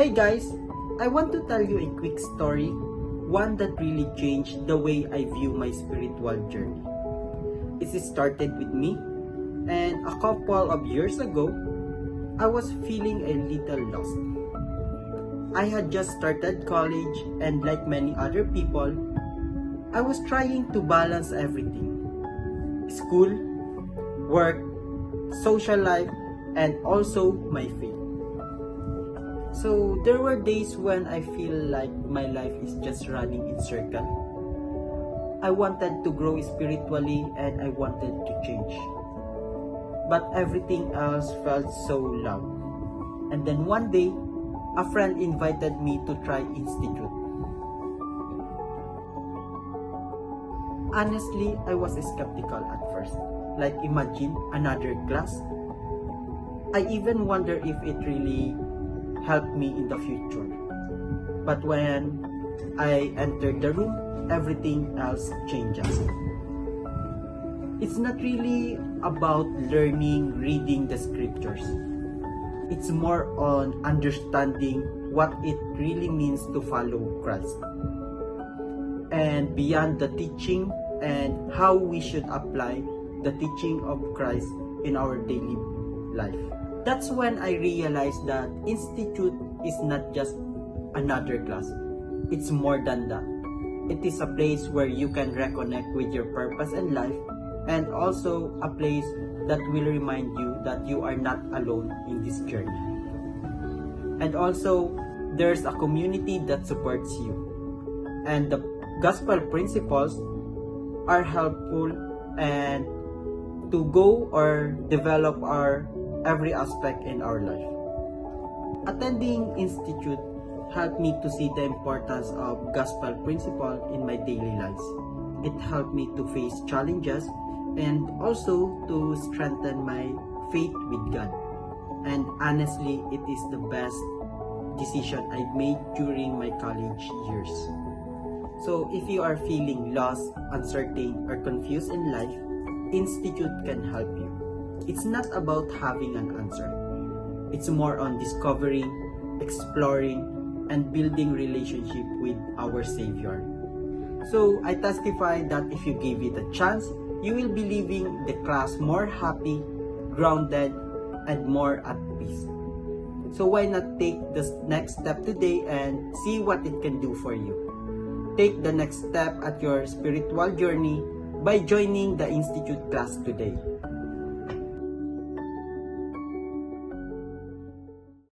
Hi guys, I want to tell you a quick story, one that really changed the way I view my spiritual journey. It started with me, and a couple of years ago, I was feeling a little lost. I had just started college, and like many other people, I was trying to balance everything: school, work, social life, and also my faith. So there were days when I feel like my life is just running in circle. I wanted to grow spiritually and I wanted to change. But everything else felt so loud. And then one day, a friend invited me to try Institute. Honestly, I was skeptical at first. Like, imagine another class. I even wonder if it really helped me in the future. But when I entered the room, everything else changes. It's not really about learning, reading the scriptures. It's more on understanding what it really means to follow Christ. And beyond the teaching and how we should apply the teaching of Christ in our daily life. That's when I realized that Institute is not just another class. It's more than that. It is a place where you can reconnect with your purpose in life, and also a place that will remind you that you are not alone in this journey. And also, there's a community that supports you. And the gospel principles are helpful and to go or develop our every aspect in our life. Attending Institute helped me to see the importance of gospel principle in my daily lives. It helped me to face challenges and also to strengthen my faith with God. And honestly, it is the best decision I made during my college years. So if you are feeling lost, uncertain, or confused in life, Institute can help you. It's not about having an answer. It's more on discovering, exploring, and building relationship with our Savior. So I testify that if you give it a chance, you will be leaving the class more happy, grounded, and more at peace. So why not take the next step today and see what it can do for you? Take the next step at your spiritual journey by joining the Institute class today.